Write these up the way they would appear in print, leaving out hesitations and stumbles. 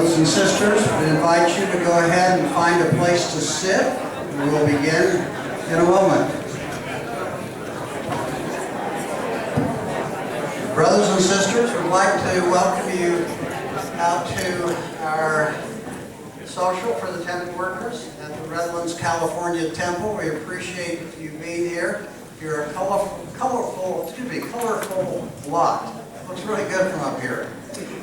Brothers and sisters, we invite you to go ahead and find a place to sit. We will begin in a moment. Brothers and sisters, we'd like to welcome you out to our social for the temple workers at the Redlands, California temple. We appreciate you being here. You're a colorful lot. Looks really good from up here.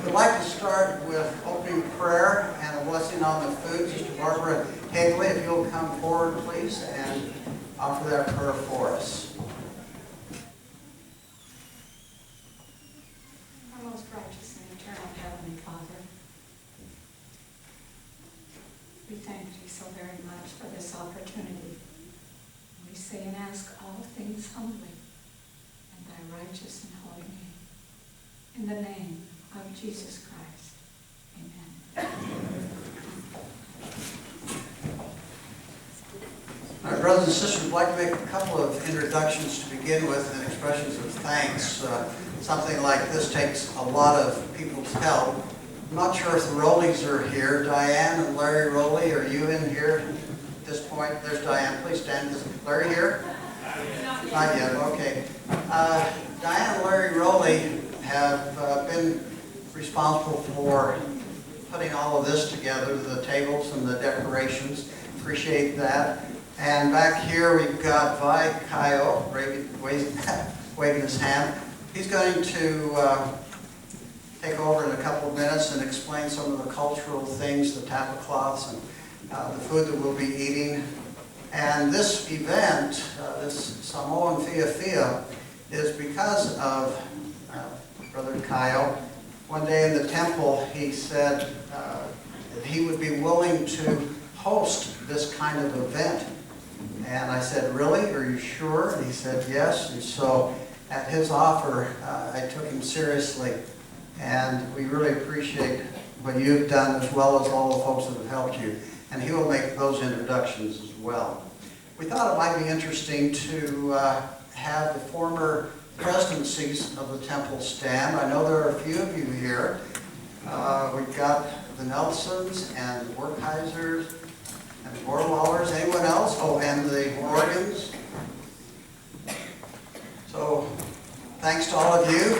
We'd like to start with opening prayer and a blessing on the food. Sister Barbara Hagley, if you'll come forward, please, and offer that prayer for us. Our most righteous and eternal Heavenly Father, we thank you so very much for this opportunity. We say and ask all things humbly in thy righteous and holy name. In the name of Jesus Christ. Amen. All right, brothers and sisters, we'd like to make a couple of introductions to begin with and expressions of thanks. Something like this takes a lot of people's help. I'm not sure if the Rolleys are here. Diane and Larry Rowley, are you in here at this point? There's Diane. Please stand. Is Larry here? Not yet. Okay. Diane and Larry Rowley have been responsible for putting all of this together, the tables and the decorations. Appreciate that. And back here we've got Vi Kyle waving his hand. He's going to take over in a couple of minutes and explain some of the cultural things, the tablecloths and the food that we'll be eating. And this event, this Samoan Fia Fia, is because of Brother Kyle. One day in the temple, he said that he would be willing to host this kind of event. And I said, really? Are you sure? And he said, yes. And so at his offer, I took him seriously. And we really appreciate what you've done as well as all the folks that have helped you. And he will make those introductions as well. We thought it might be interesting to have the former presidencies of the temple stand. I know there are a few of you here. We've got the Nelsons and the Werkheisers and the Borwallers. Anyone else? Oh, and the Morgans. So, thanks to all of you.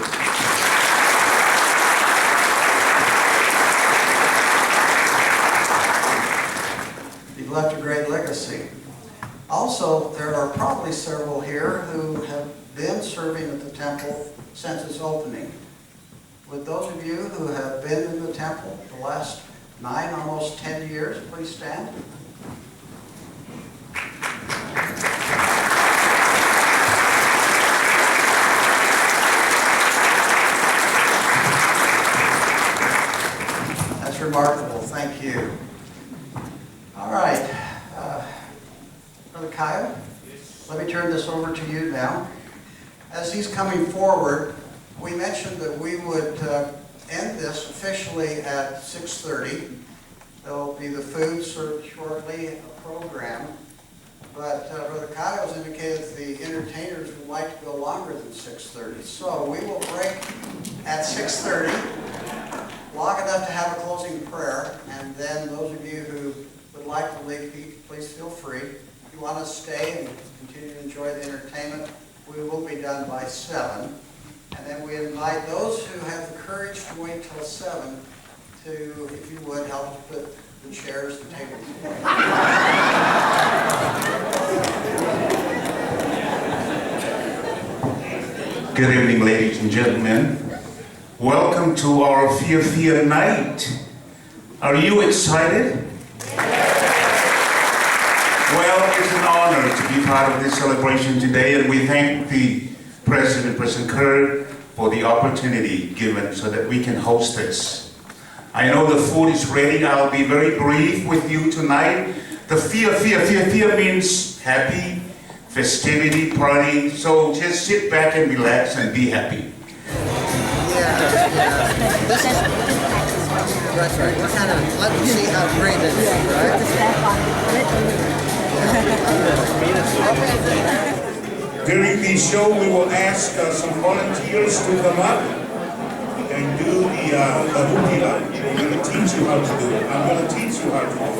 You've left a great legacy. Also, there are probably several here who have been serving at the temple since its opening. Would those of you who have been in the temple the last 9, almost 10 years, please stand? That's remarkable. Thank you. All right. Brother Kyle, let me turn this over to you now. As he's coming forward, we mentioned that we would end this officially at 6:30. There'll be the food served shortly, a program. But Brother Kyle has indicated the entertainers would like to go longer than 6:30. So we will break at 6:30, long enough to have a closing prayer. And then those of you who would like to leave, please feel free. If you want to stay and continue to enjoy the entertainment, we will be done by 7. And then we invite those who have the courage to wait till 7 to, if you would, help put the chairs and tables away. Good evening, ladies and gentlemen. Welcome to our Fia Fia night. Are you excited? Well, it's an honor to be part of this celebration today, and we thank the President Kerr, for the opportunity given so that we can host this. I know the food is ready. I'll be very brief with you tonight. The Fia Fia means happy, festivity, party. So just sit back and relax and be happy. Yeah. That's right. We're kind of, let me see how great it is, right? During the show, we will ask some volunteers to come up and do the hukila. We're going to teach you how to do it. I'm going to teach you how to do it.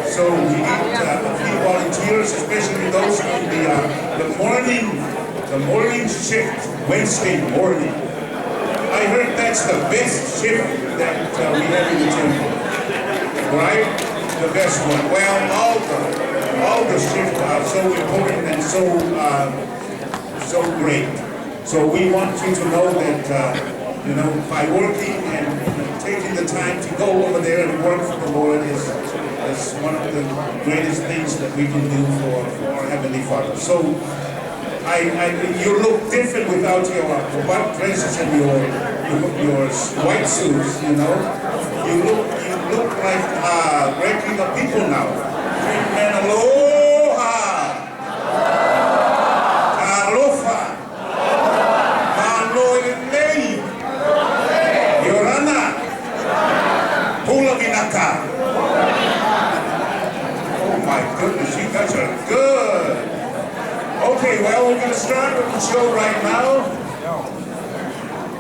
So we need a few volunteers, especially those in the morning shift, Wednesday morning. I heard that's the best shift that we have in the temple, right? The best one. Well, all the shifts are so important and so great. So we want you to know that by working and taking the time to go over there and work for the Lord is one of the greatest things that we can do for our Heavenly Father. So you look different without your white dresses and your white suits, You look like regular people now. And aloha! Aloha! Aloha! Yorana! Pula Vinaka! Oh my goodness, you guys are good! Okay, well, we're going to start with the show right now.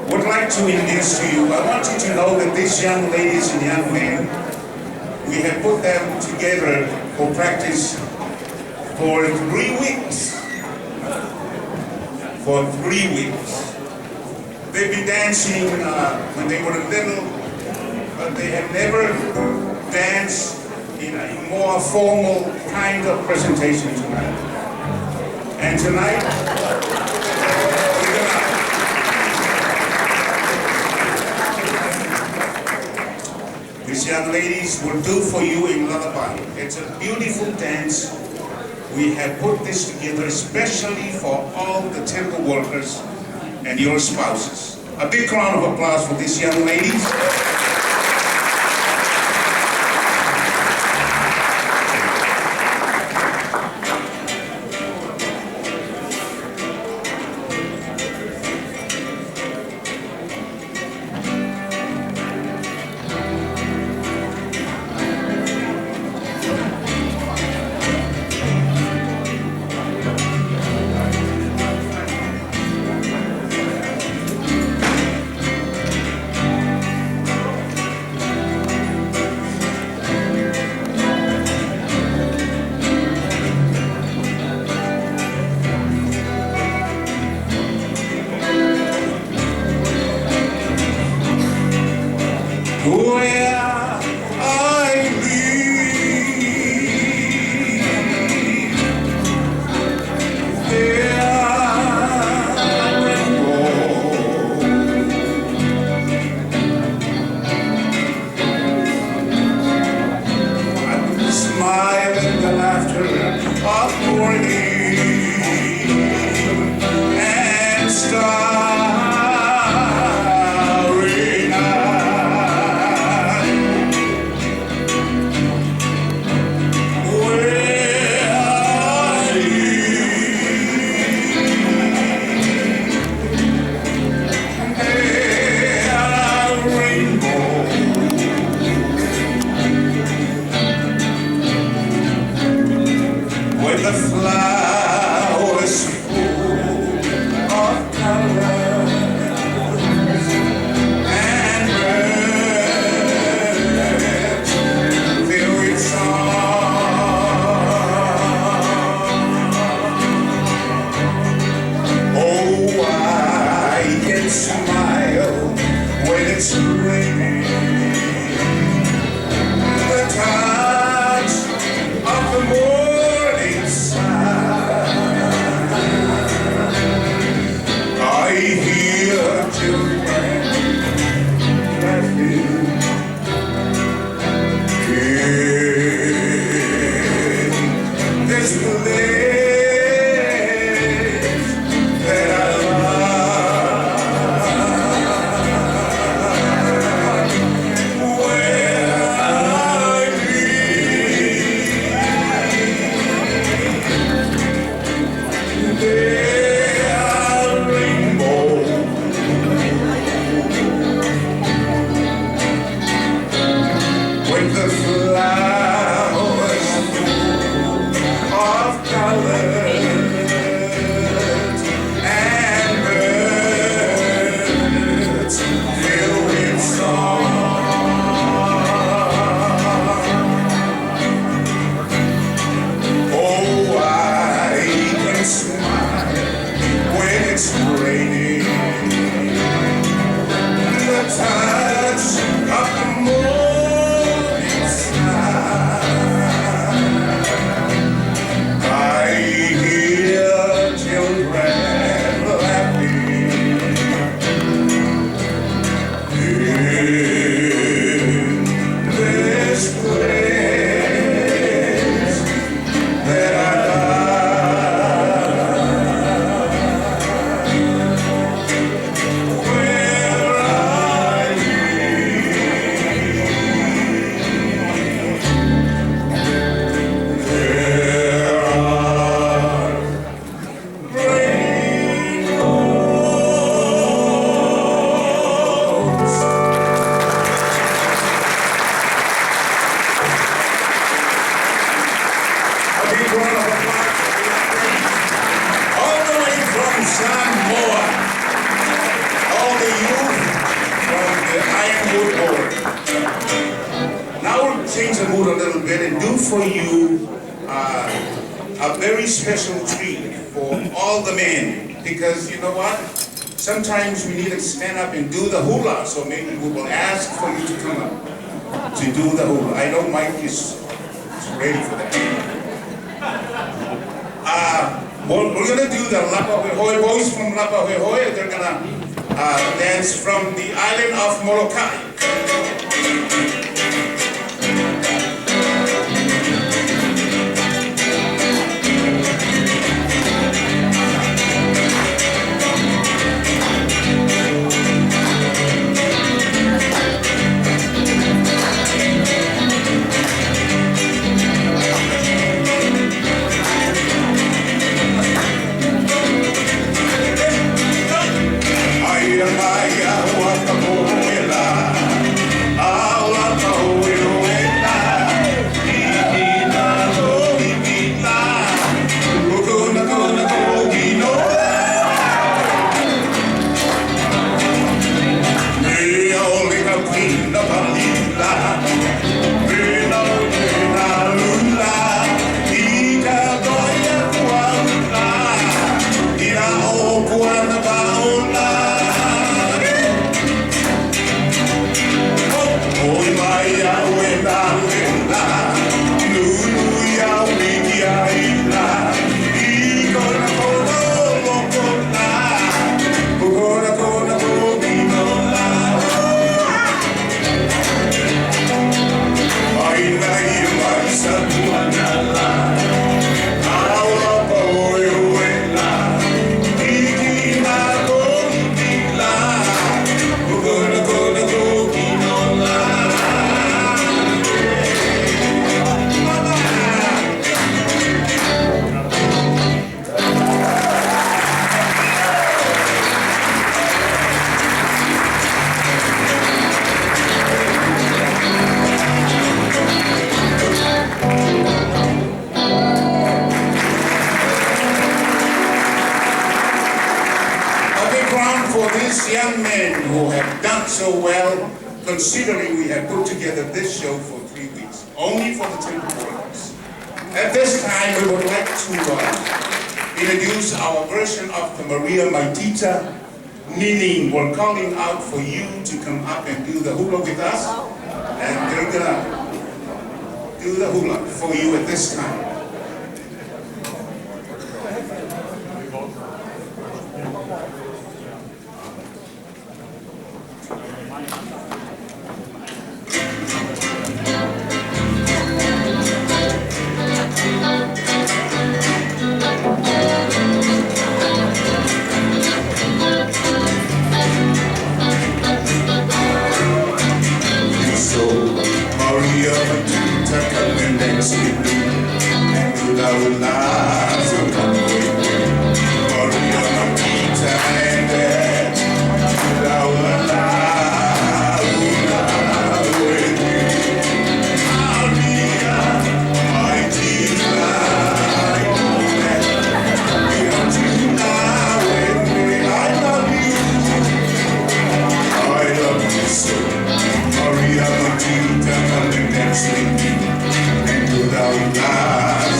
Would like to introduce to you, I want you to know that these young ladies and young men, we have put them together for practice for 3 weeks. For 3 weeks. They've been dancing when they were little, but they have never danced in a more formal kind of presentation tonight. And tonight, these young ladies will do for you a lullaby. It's a beautiful dance. We have put this together especially for all the temple workers and your spouses. A big round of applause for these young ladies. The touch of the morning sun. change the mood a little bit and do for you a very special treat for all the men. Because you know what? Sometimes we need to stand up and do the hula, so maybe we will ask for you to come up to do the hula. I know Mike is ready for that. We're going to do the Lapahuehoe boys from Lapahuehoe. They're going to dance from the island of Molokai. Young men who have done so well, considering we have put together this show for 3 weeks, only for the temple workers. At this time, we would like to introduce our version of the Maria Maitita, meaning we're calling out for you to come up and do the hula with us, and they're gonna do the hula for you at this time.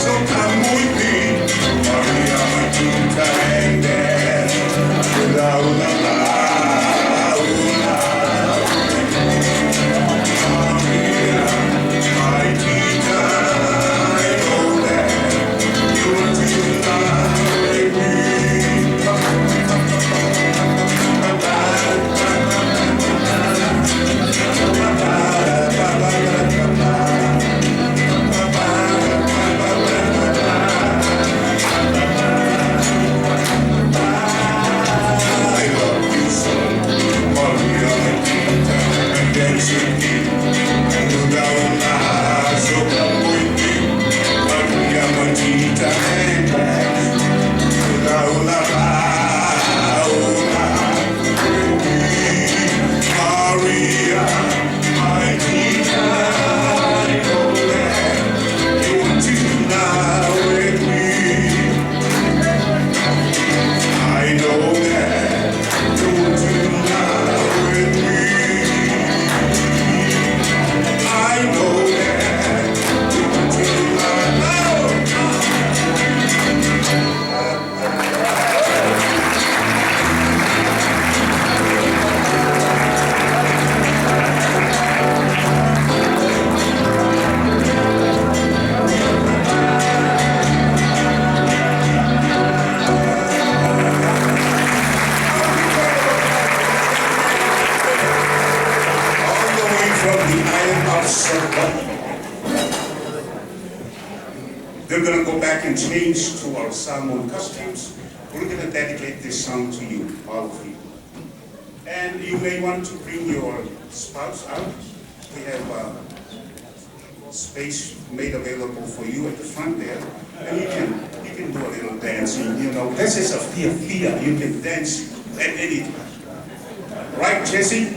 So come with me, they're gonna go back and change to our salmon costumes. We're gonna dedicate this song to you, all of you. And you may want to bring your spouse out. We have space made available for you at the front there. And you can do a little dancing, you know. This is a fia. You can dance at any time. Right, Jesse?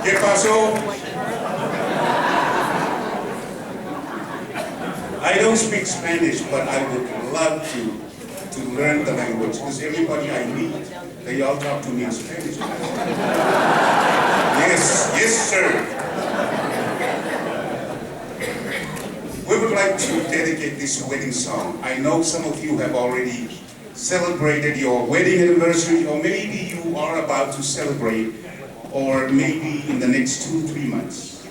¿Qué pasó? I don't speak Spanish, but I would love to learn the language, because everybody I meet, they all talk to me in Spanish. Yes, sir. We would like to dedicate this wedding song. I know some of you have already celebrated your wedding anniversary, or maybe you are about to celebrate, or maybe in the next 2-3 months.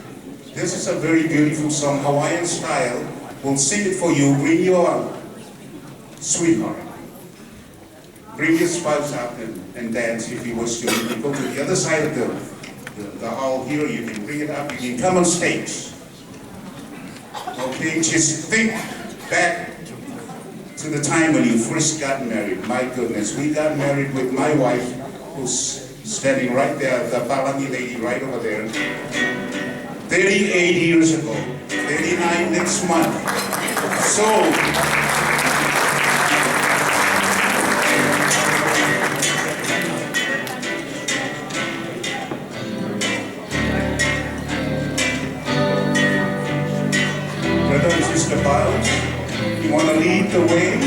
This is a very beautiful song, Hawaiian style. We'll sing it for you. Bring your sweetheart. Bring your spouse out and dance if you wish to. You can go to the other side of the hall here. You can bring it up. You can come on stage. Okay, just think back to the time when you first got married. My goodness, we got married with my wife, who's standing right there, the Palangi lady right over there, 38 years ago, 39 next month. So, brother and sister Biles, you want to lead the way?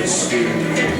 Still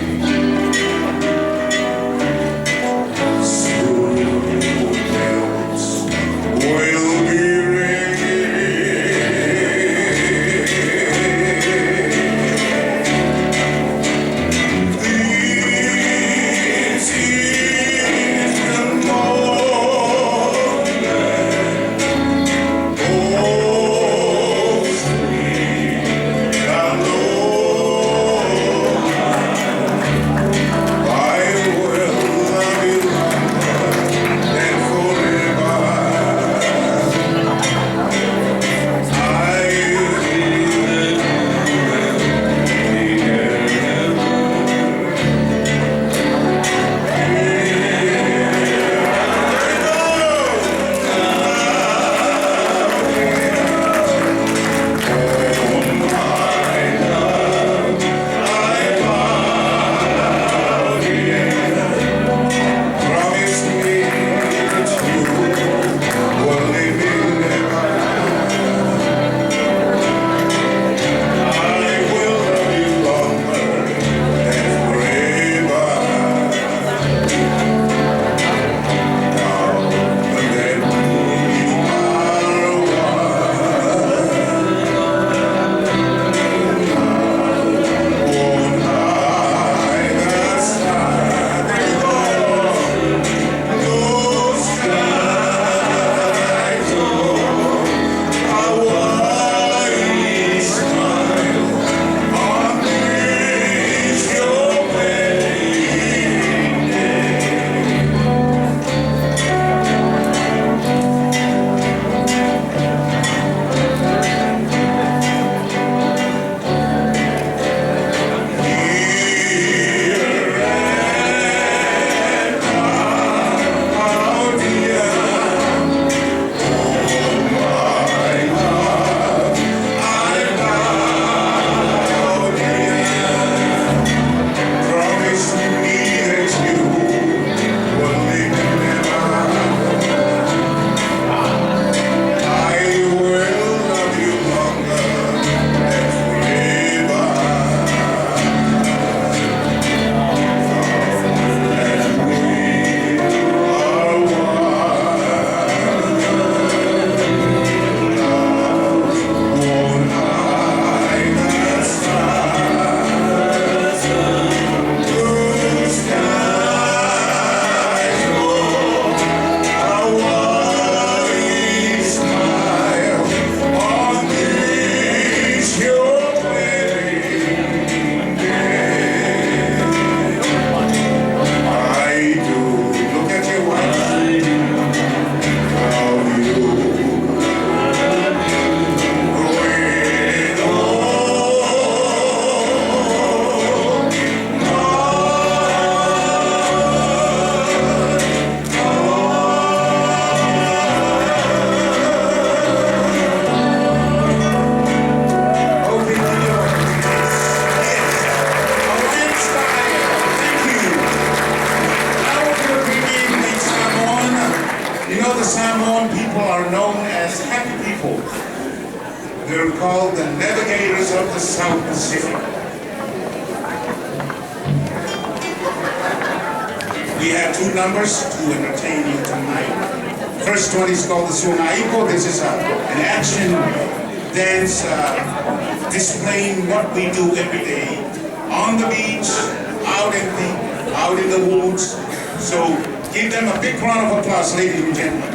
people. They're called the Navigators of the South Pacific. We have two numbers to entertain you tonight. First one is called the Sunaiko. This is an action dance displaying what we do every day on the beach, out in the woods. So give them a big round of applause, ladies and gentlemen.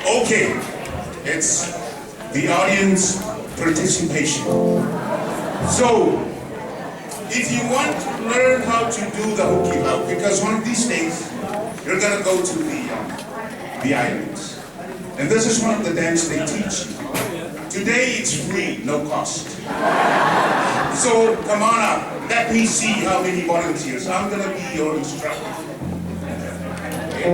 Okay, it's the audience participation. So, if you want to learn how to do the hukilau, because one of these days you're gonna go to the islands, and this is one of the dances they teach you. Today it's free, no cost. So come on up. Let me see how many volunteers. I'm gonna be your instructor. Okay.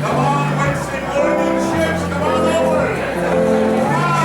Come on, let's say morning ships, come on over. Come on.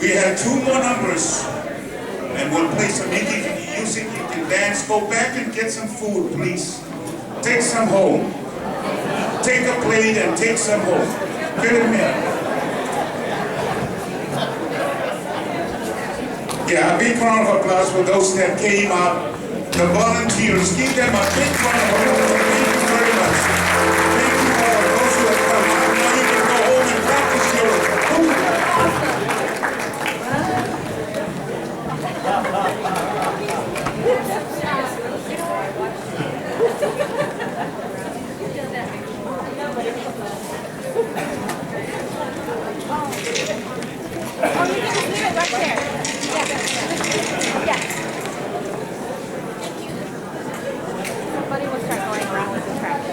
We have two more numbers, and we'll play some music. You can dance. Go back and get some food, please. Take some home. Take a plate and take some home. Get it in. Yeah, a big round of applause for those that came out. The volunteers, give them a big round of applause. Thank you very much. Thank you for those who have come out. Now you can go home and practice your food. Oh, you can just leave it right there. Yeah. Somebody will start going around with the trash.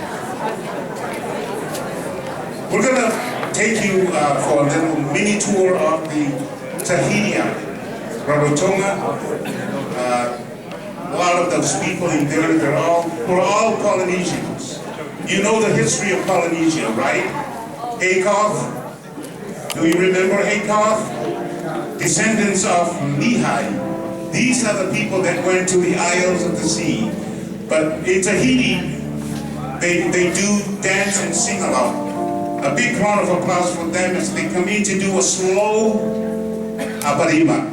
We're gonna take you for a little mini tour of the Tahiti, Rarotonga. A lot of those people in there, we're all Polynesians. You know the history of Polynesia, right? Akoff. Do you remember Akoff? Descendants of Lehi. These are the people that went to the Isles of the Sea. But in Tahiti, they do dance and sing a lot. A big round of applause for them as they come in to do a slow aparima.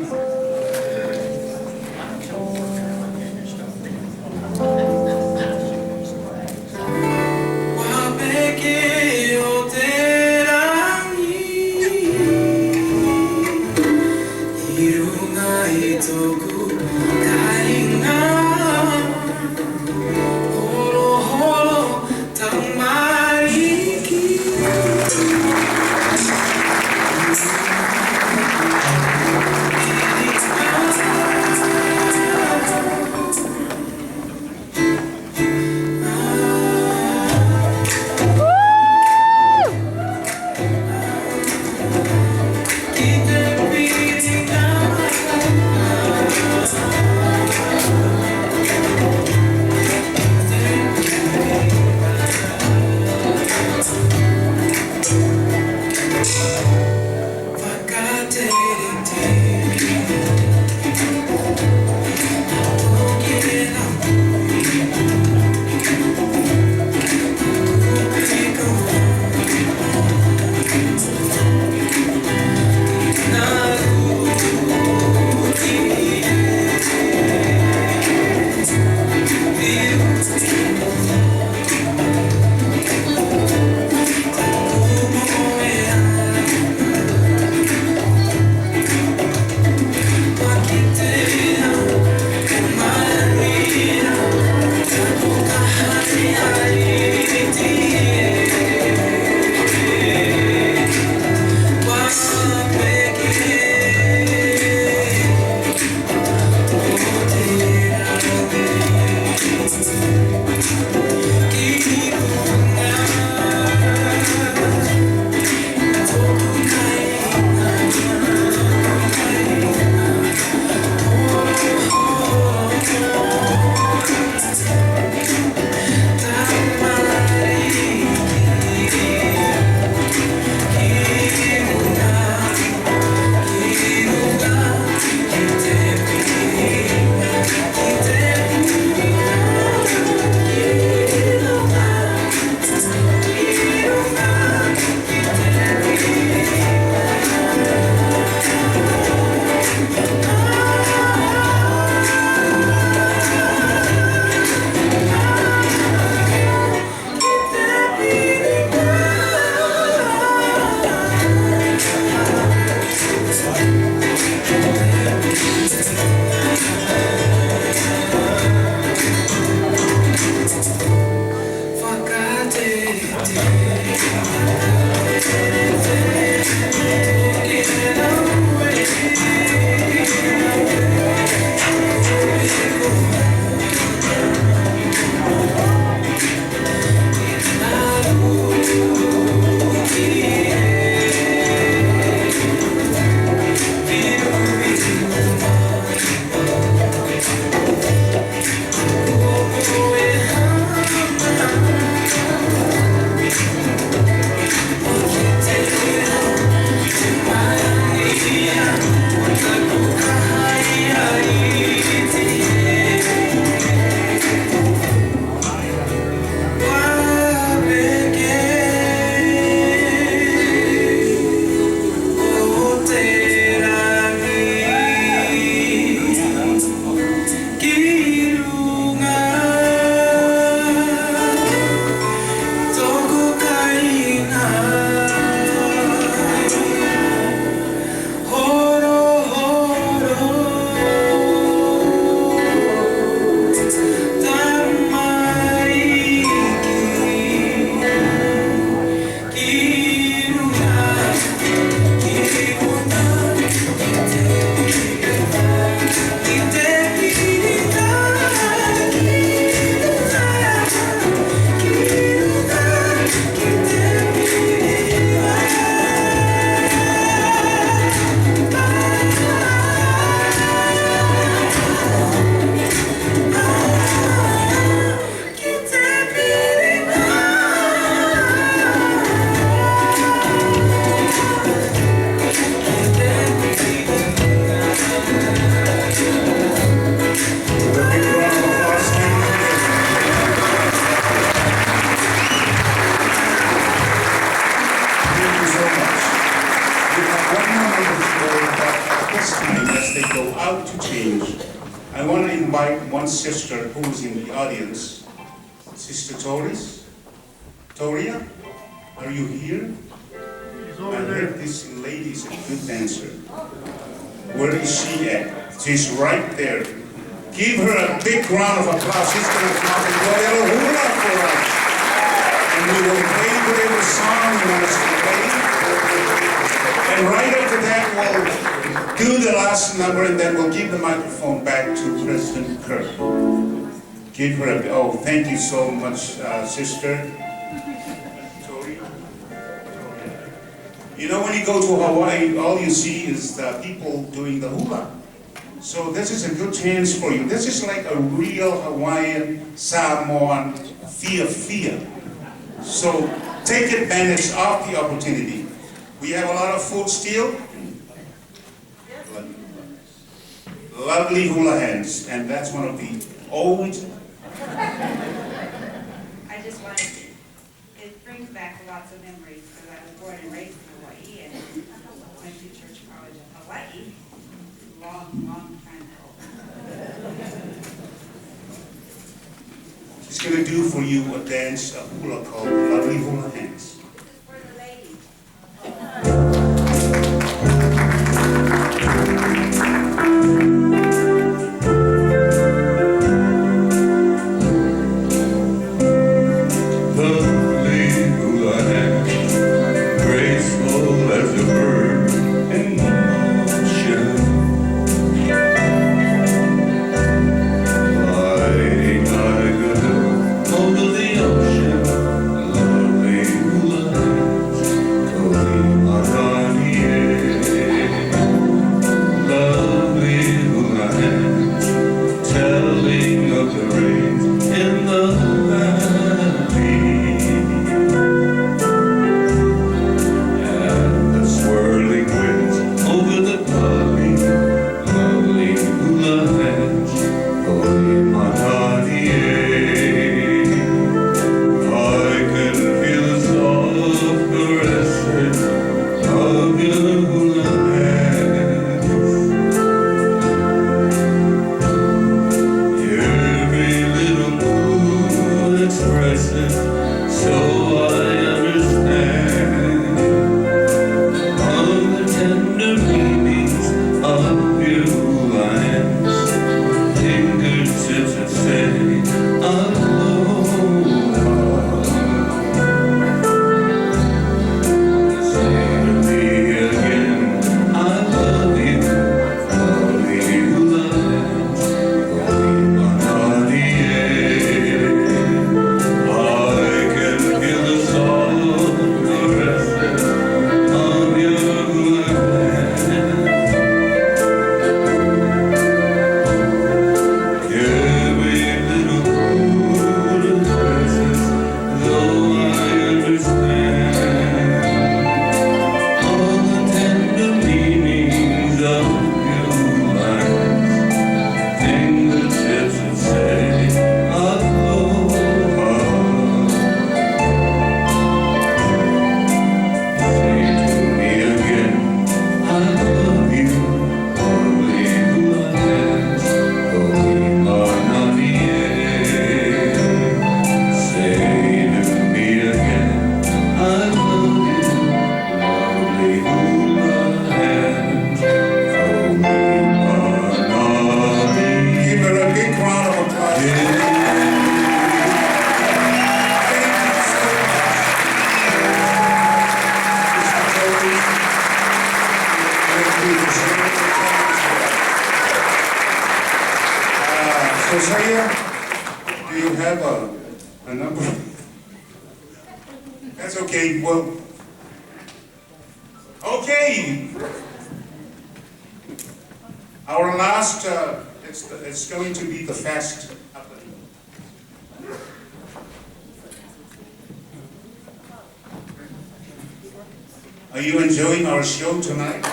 want to invite one sister who is in the audience, Sister Toria, are you here? She's I over there. heard this lady is a good dancer. Where is she at? She's right there. Give her a big round of applause. She's going to come up and do a little hula for us. And we will play whatever song you want us to play. And right after that, we'll do the last number, and then we'll give the microphone back to President Kirk. Give her a, oh, thank you so much, sister. Tori. You know, when you go to Hawaii, all you see is the people doing the hula. So this is a good chance for you. This is like a real Hawaiian, Samoan fia. So take advantage of the opportunity. We have a lot of food still. Lovely hula hands, and that's one of the old. I just wanted to, it brings back lots of memories because I was born and raised in Hawaii and went to church college in Hawaii. Long time ago. She's going to do for you a dance, a hula called Lovely Hula Hands. This is for the ladies. Lovely hula hands, graceful as a bird in motion, gliding like a dove over the ocean. Lovely hula hands, lovely hula hands, telling of the rains in the valley, and the swirling winds over the valley. Lovely hula hands, I can feel the soft caresses of your hula hands. Every little move expresses, so I understand all the tender meanings of your hula hands. Fingertips that say aloha. Say to me again, I love you. Lovely hula hands, I can feel the soft caresses of your hula hands. Every little mood expresses, though I understand all the tender meanings of your hands. Fingertips that say aloha. Say to me again, I love you. Lovely hula hands, say to me again, I love you. Lovely hula hands, Give her a big round of applause. Thank you so much. Mr. Toby. Thank you for sharing your time. So Saya, do you have a number? That's okay. Well, okay. Our last, it's going to be the fast happening. Are you enjoying our show tonight?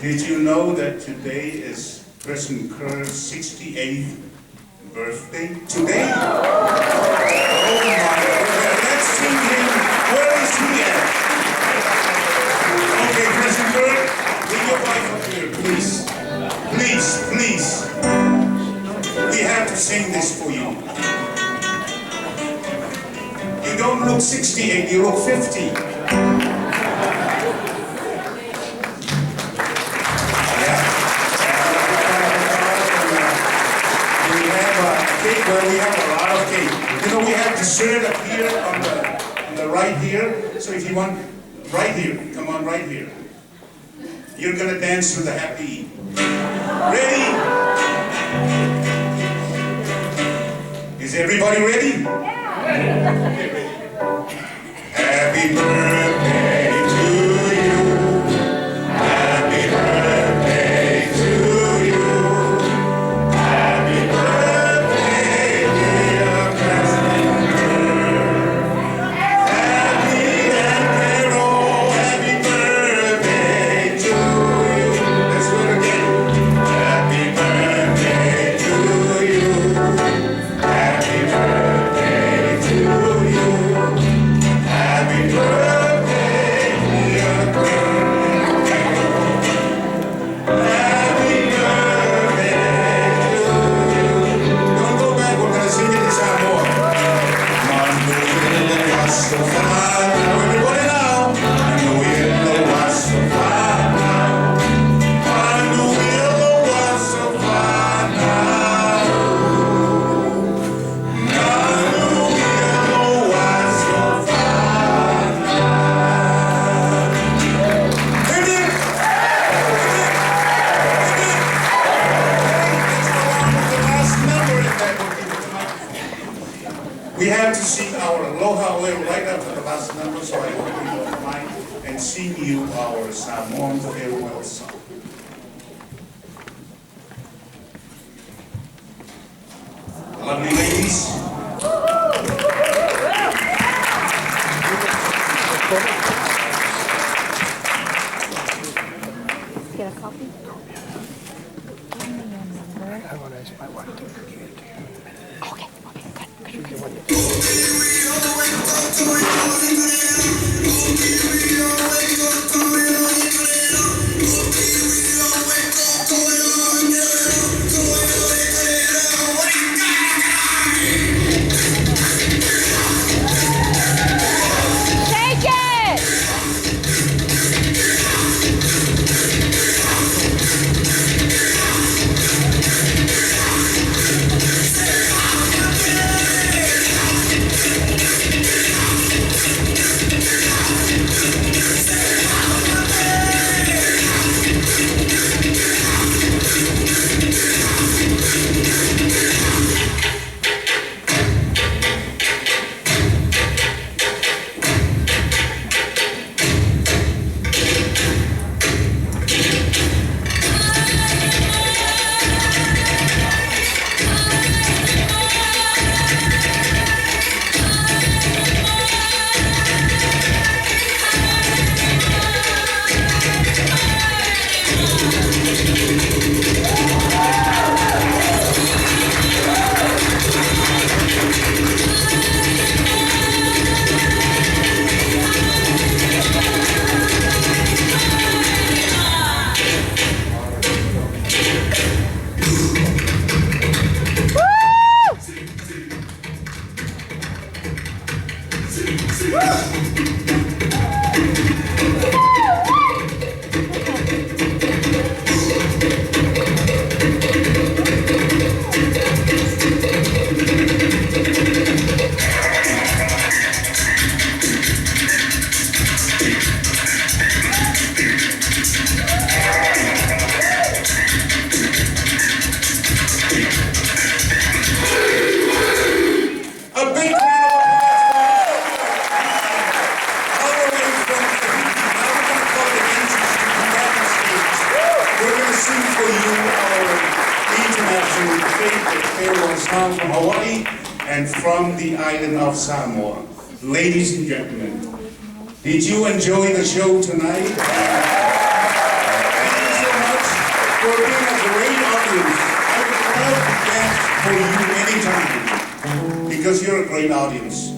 Did you know that today is President Kerr's 68th birthday? Today? Oh my God, let's see him. Where is he at? 50. Cake, well, we have a lot of cake. You know, we have dessert up here on the right here. So if you want, right here, come on, right here. You're gonna dance to the happy. Ready? Is everybody ready? Yeah. Happy birthday to you. Happy birthday to you. Happy birthday, dear President. Happy and Carol, happy birthday to you. Let's do it again. Happy birthday to you. Happy birthday to you. Happy birthday, dear Carol. Happy birthday to you. Don't go back, we're gonna sing it this time more. Manuel was so fine. Everybody now. Manuel was so fine now. Manuel was so fine now. Manuel was so fine now. Hit it! We have to sing our Aloha Oeo right after the last number, so I hope you don't mind, and sing you our Samoan farewell song. Lovely ladies. Get a copy? Okay, good. Take it! Song from Hawaii and from the island of Samoa. Ladies and gentlemen, did you enjoy the show tonight? Thank you so much for being a great audience. I would love to dance for you anytime because you're a great audience.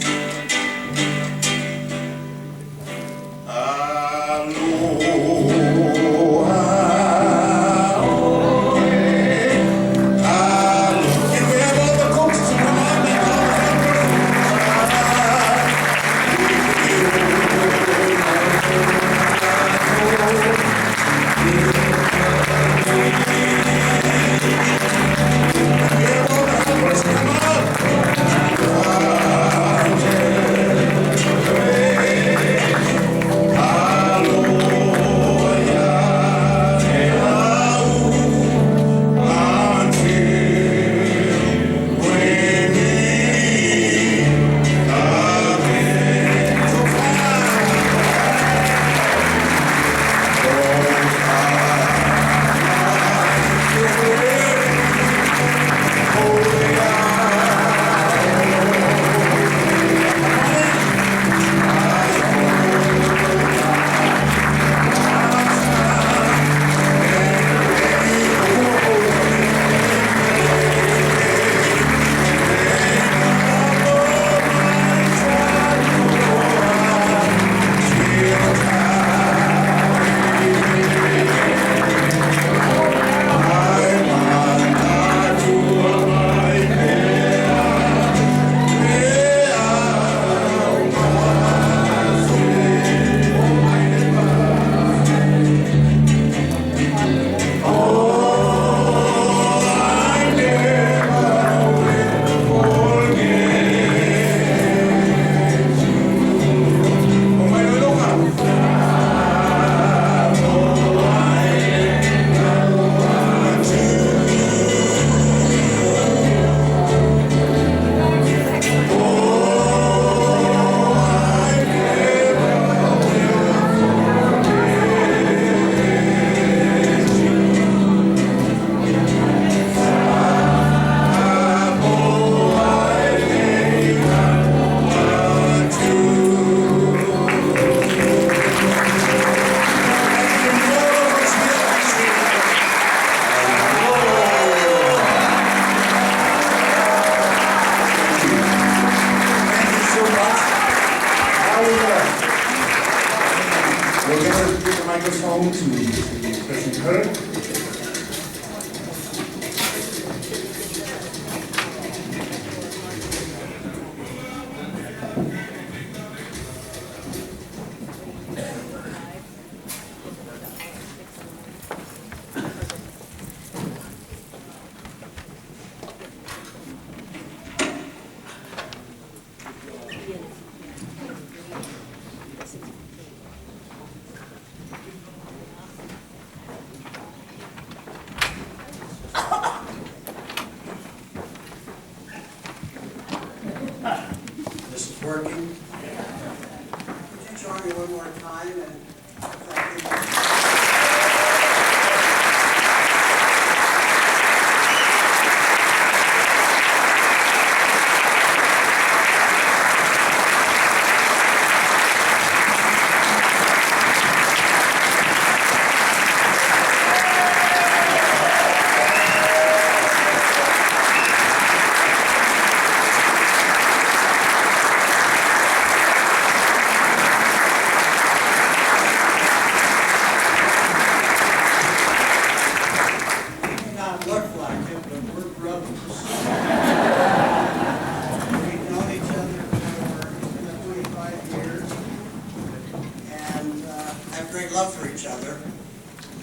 we're going to give the microphone to President Kerr. This is working. Would you join me one more time and thank you? May not look like it, but we're brothers. We've known each other for 25 years, and have great love for each other.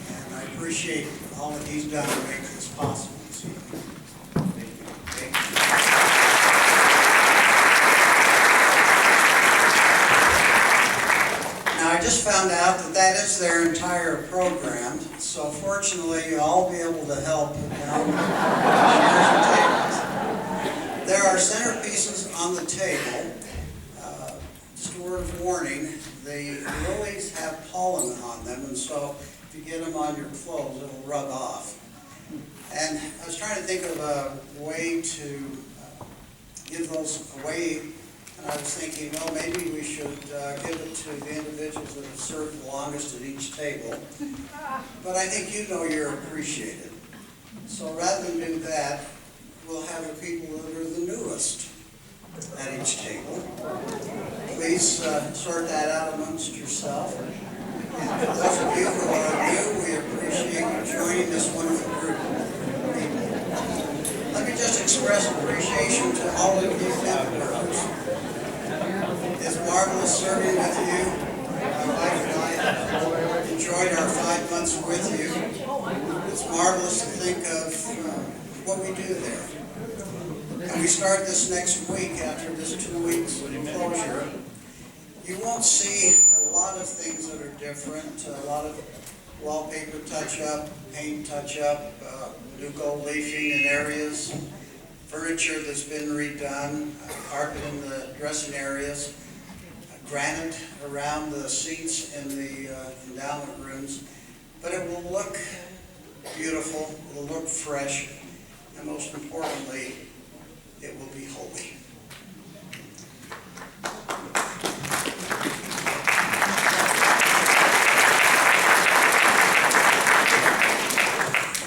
And I appreciate all that he's done to make this possible this evening. Thank you. Now, I just found out that that is their entire program, so fortunately, you'll all be able to help put down chairs and tables. There are centerpieces on the table. Just a word of warning, the lilies have pollen on them, and so if you get them on your clothes, it'll rub off. And I was trying to think of a way to give those away. And I was thinking, well, maybe we should give it to the individuals that have served the longest at each table. But I think you know you're appreciated. So rather than do that, we'll have the people that are the newest at each table. Please sort that out amongst yourself. And for those of you who are new, we appreciate you joining this wonderful group of people. Let me just express appreciation to all of you members. It's marvelous serving with you. My wife and I enjoyed our 5 months with you. It's marvelous to think of what we do there. And we start this next week after this 2 weeks of closure. You won't see a lot of things that are different, a lot of wallpaper touch-up, paint touch-up, new gold leafing in areas, furniture that's been redone, carpet in the dressing areas, granite around the seats in the endowment rooms. But it will look beautiful, it will look fresh, and most importantly, it will be holy.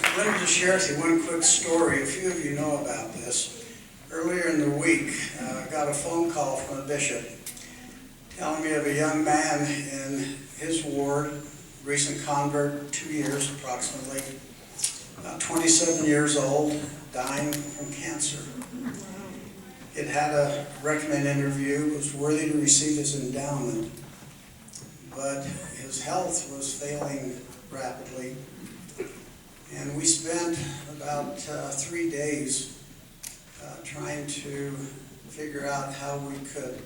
I wanted to share with you one quick story. A few of you know about this. Earlier in the week, I got a phone call from a bishop telling me of a young man in his ward, recent convert, 2 years approximately, about 27 years old, dying from cancer. It had a recommend interview, was worthy to receive his endowment, but his health was failing rapidly. And we spent about 3 days trying to figure out how we could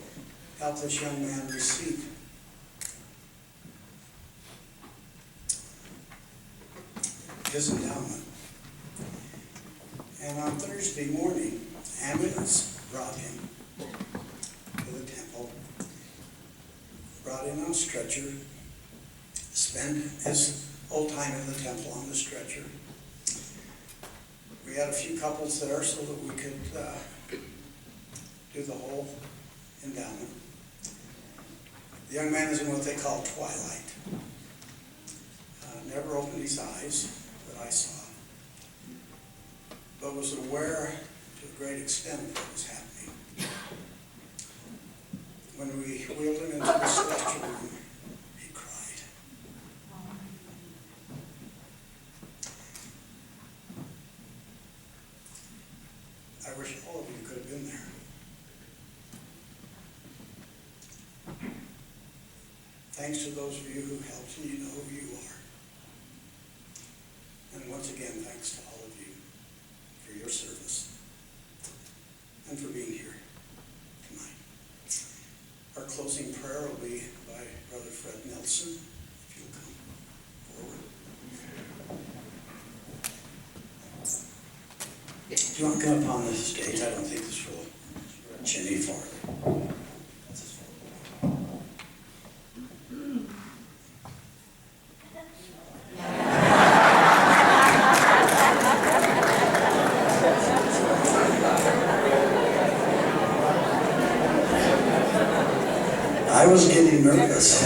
help this young man receive his endowment. And on Thursday morning, ambulance brought him to the temple, brought him on a stretcher, spent his whole time in the temple on the stretcher. We had a few couples there so that we could do the whole endowment. The young man is in what they call twilight. Never opened his eyes that I saw, but was aware to a great extent of what was happening. When we wheeled him into the celestial room, he cried. Thanks to those of you who helped, and you know who you are. And once again, thanks to all of you for your service and for being here tonight. Our closing prayer will be by Brother Fred Nelson, if you'll come forward. Do you want to come up on the stage? I don't think this will reach any farther. I was getting nervous.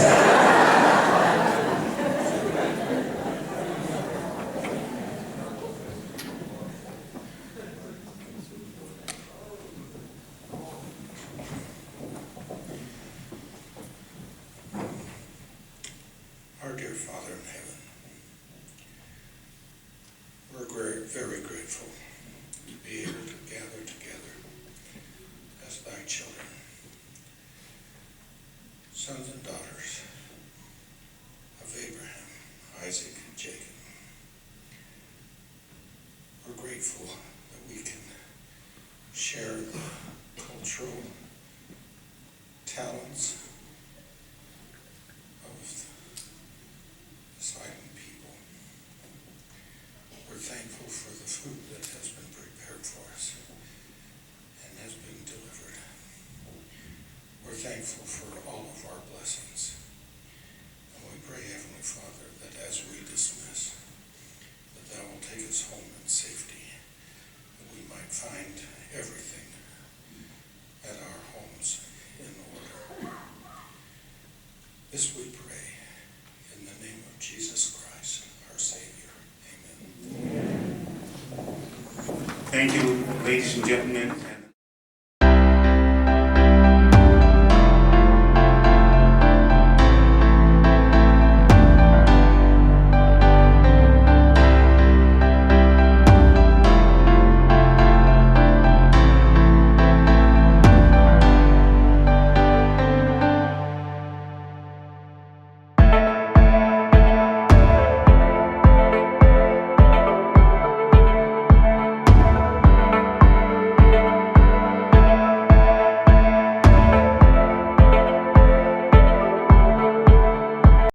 Our dear Father in heaven, we're very grateful to be able to gather together as thy children, sons and daughters of Abraham, Isaac, and Jacob. We're grateful that we can share the cultural talents of this island people. We're thankful for the food that has been prepared for us and has been delivered. We're thankful for all of our blessings. And we pray, Heavenly Father, that as we dismiss, that thou will take us home in safety, that we might find everything at our homes in order. This we pray in the name of Jesus Christ, our Savior. Amen. Thank you, ladies and gentlemen.